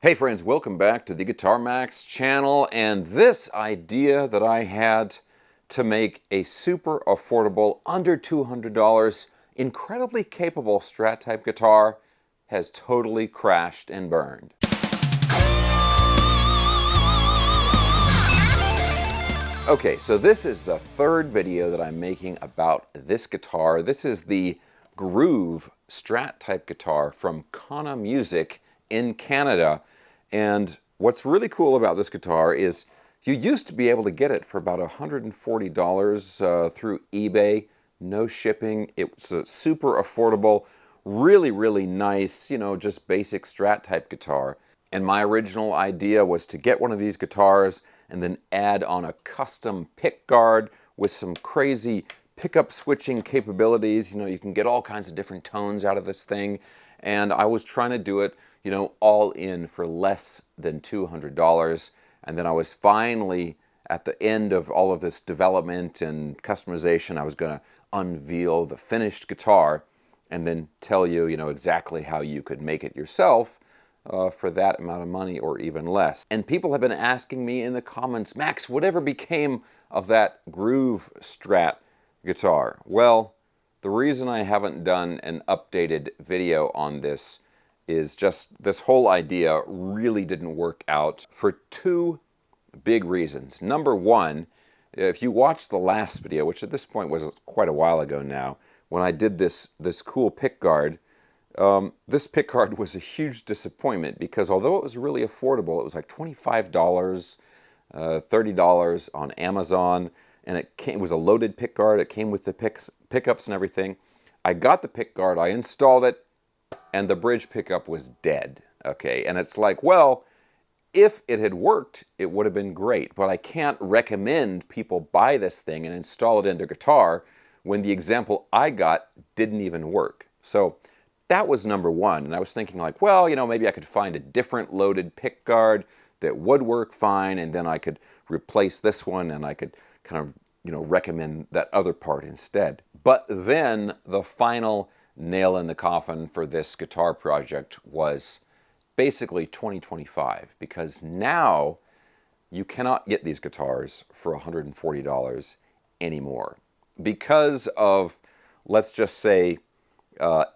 Hey friends, welcome back to the Guitar Max channel, and this idea that I had to make a super affordable, under $200, incredibly capable Strat type guitar has totally crashed and burned. Okay, so this is the third video that I'm making about this guitar. This is the Groove Strat type guitar from Kana Music in Canada. And what's really cool about this guitar is you used to be able to get it for about $140 through eBay, no shipping. It's a super affordable, really nice, just basic Strat type guitar. And my original idea was to get one of these guitars and then add on a custom pickguard with some crazy pickup switching capabilities. You can get all kinds of different tones out of this thing. And I was trying to do it all in for less than $200. And then I was finally, at the end of all of this development and customization, I was going to unveil the finished guitar and then tell you, exactly how you could make it yourself for that amount of money or even less. And people have been asking me in the comments, Max, whatever became of that Groove Strat guitar? Well, the reason I haven't done an updated video on this is just this whole idea really didn't work out for two big reasons. Number one, if you watched the last video, which at this point was quite a while ago now, when I did this cool pickguard, this pickguard was a huge disappointment because although it was really affordable, it was like $25, $30 on Amazon, and it was a loaded pickguard. It came with the pickups and everything. I got the pickguard, I installed it, and the bridge pickup was dead, okay? And it's like, well, if it had worked, it would have been great, but I can't recommend people buy this thing and install it in their guitar when the example I got didn't even work. So that was number one, and I was thinking like, well, maybe I could find a different loaded pickguard that would work fine, and then I could replace this one, and I could kind of, recommend that other part instead. But then the final nail in the coffin for this guitar project was basically 2025, because now you cannot get these guitars for $140 anymore because of, let's just say,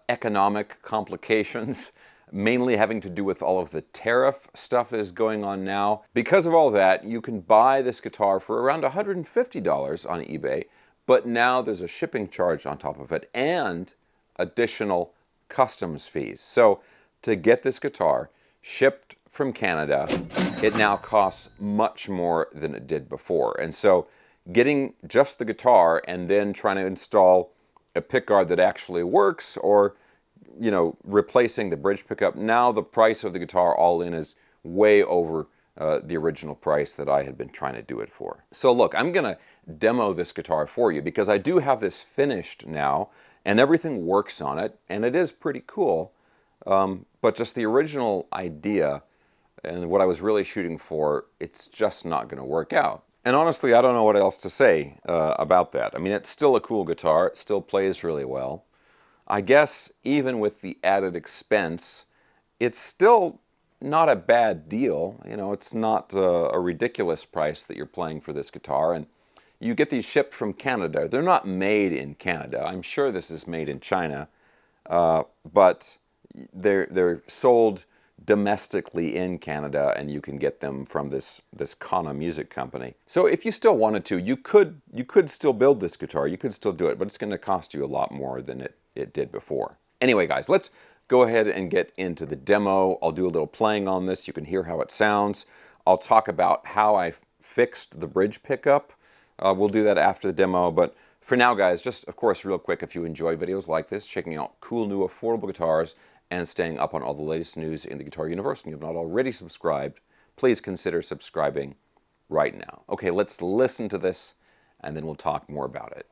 economic complications, mainly having to do with all of the tariff stuff that is going on now. Because of all that, you can buy this guitar for around $150 on eBay, but now there's a shipping charge on top of it and additional customs fees. So to get this guitar shipped from Canada, it now costs much more than it did before. And so getting just the guitar and then trying to install a pickguard that actually works, or replacing the bridge pickup, now the price of the guitar all in is way over the original price that I had been trying to do it for. So look, I'm gonna demo this guitar for you because I do have this finished now and everything works on it and it is pretty cool, but just the original idea and what I was really shooting for, it's just not gonna work out. And honestly, I don't know what else to say about that. I mean, it's still a cool guitar, it still plays really well. I guess even with the added expense, it's still not a bad deal. It's not a ridiculous price that you're paying for this guitar. And you get these shipped from Canada. They're not made in Canada. I'm sure this is made in China, but they're sold domestically in Canada, and you can get them from this Kana Music company. So if you still wanted to, you could still build this guitar. You could still do it, but it's going to cost you a lot more than it did before. Anyway, guys, let's go ahead and get into the demo. I'll do a little playing on this. You can hear how it sounds. I'll talk about how I fixed the bridge pickup. We'll do that after the demo, but for now, guys, just, of course, real quick, if you enjoy videos like this, checking out cool new affordable guitars and staying up on all the latest news in the guitar universe, and you have not already subscribed, please consider subscribing right now. Okay, let's listen to this, and then we'll talk more about it.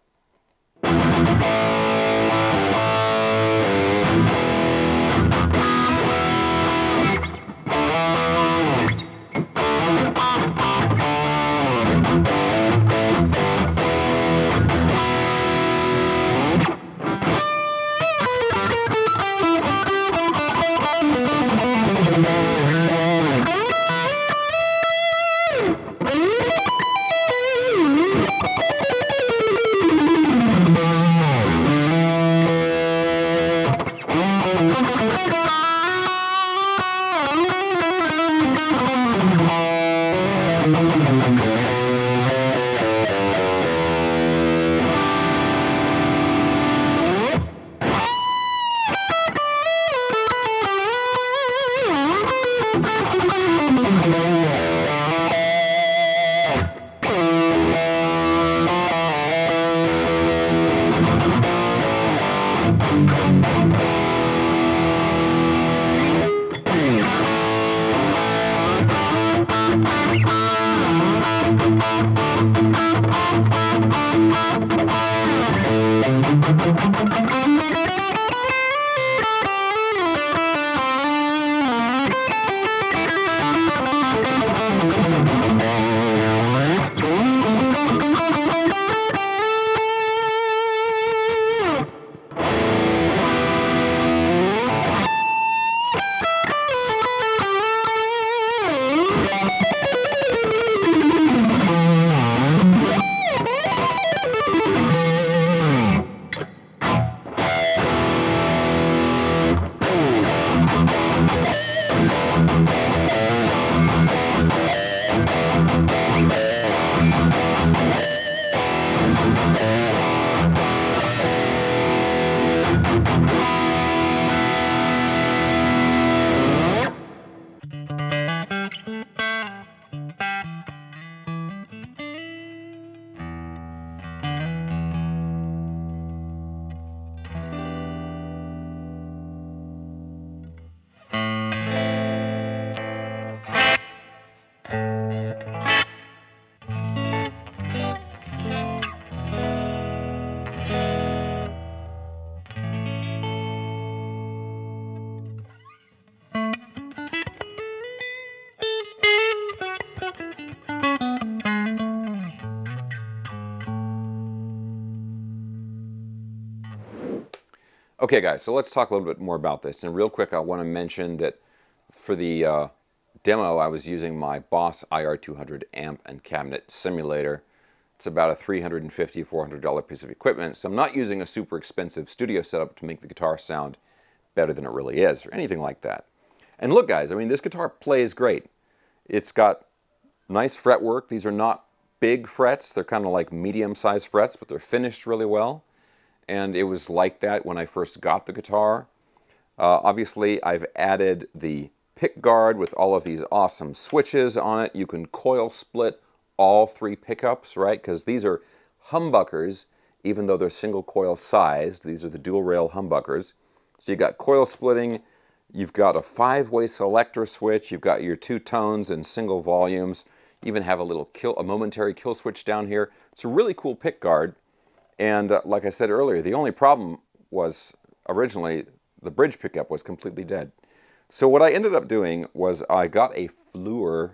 Okay guys, so let's talk a little bit more about this. And real quick, I want to mention that for the demo, I was using my Boss IR200 amp and cabinet simulator. It's about a $350, $400 piece of equipment, so I'm not using a super expensive studio setup to make the guitar sound better than it really is, or anything like that. And look guys, I mean, this guitar plays great. It's got nice fretwork. These are not big frets, they're kind of like medium-sized frets, but they're finished really well. And it was like that when I first got the guitar. Obviously, I've added the pickguard with all of these awesome switches on it. You can coil split all 3 pickups, right? Because these are humbuckers, even though they're single coil sized. These are the dual rail humbuckers. So you've got coil splitting, you've got a 5-way selector switch, you've got your 2 tones and single volumes. You even have a momentary kill switch down here. It's a really cool pickguard. And like I said earlier, the only problem was originally the bridge pickup was completely dead. So what I ended up doing was I got a Fluor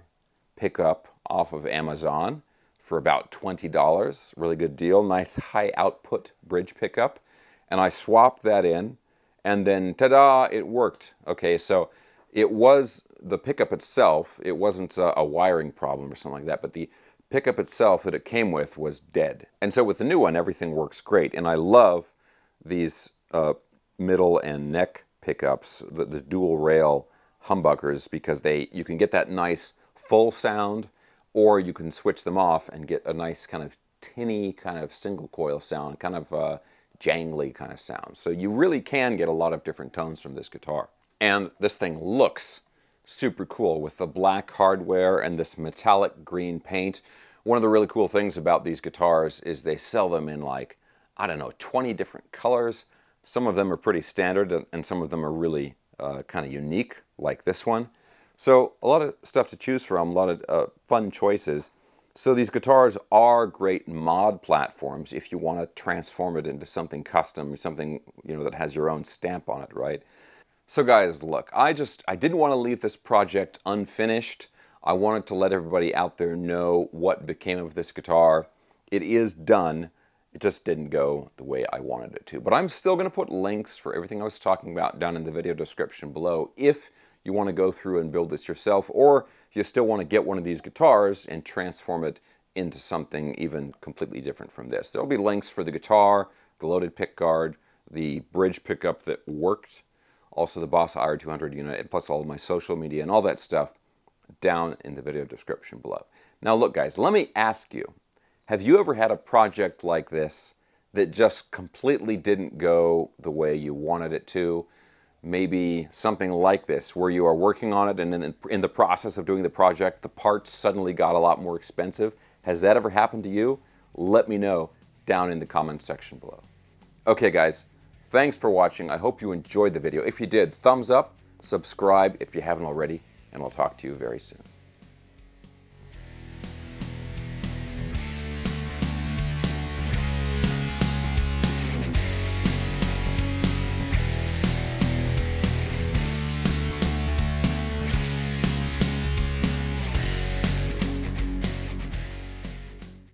pickup off of Amazon for about $20. Really good deal. Nice high output bridge pickup. And I swapped that in, and then ta-da, it worked. Okay, so it was the pickup itself. It wasn't a wiring problem or something like that, but the pickup itself that it came with was dead. And so with the new one, everything works great. And I love these middle and neck pickups, the dual rail humbuckers, because you can get that nice full sound, or you can switch them off and get a nice kind of tinny kind of single coil sound, kind of jangly kind of sound. So you really can get a lot of different tones from this guitar. And this thing looks super cool with the black hardware and this metallic green paint. One of the really cool things about these guitars is they sell them in like, I don't know, 20 different colors. Some of them are pretty standard and some of them are really kind of unique, like this one. So a lot of stuff to choose from, a lot of fun choices. So these guitars are great mod platforms if you want to transform it into something custom, something that has your own stamp on it, right? So guys, look, I didn't want to leave this project unfinished. I wanted to let everybody out there know what became of this guitar. It is done. It just didn't go the way I wanted it to. But I'm still going to put links for everything I was talking about down in the video description below if you want to go through and build this yourself, or if you still want to get one of these guitars and transform it into something even completely different from this. There'll be links for the guitar, the loaded pickguard, the bridge pickup that worked, also the Boss IR200 unit, plus all of my social media and all that stuff down in the video description below. Now look guys, let me ask you, have you ever had a project like this that just completely didn't go the way you wanted it to? Maybe something like this, where you are working on it and then in the process of doing the project, the parts suddenly got a lot more expensive. Has that ever happened to you? Let me know down in the comments section below. Okay guys, thanks for watching. I hope you enjoyed the video. If you did, thumbs up, subscribe if you haven't already, and I'll talk to you very soon.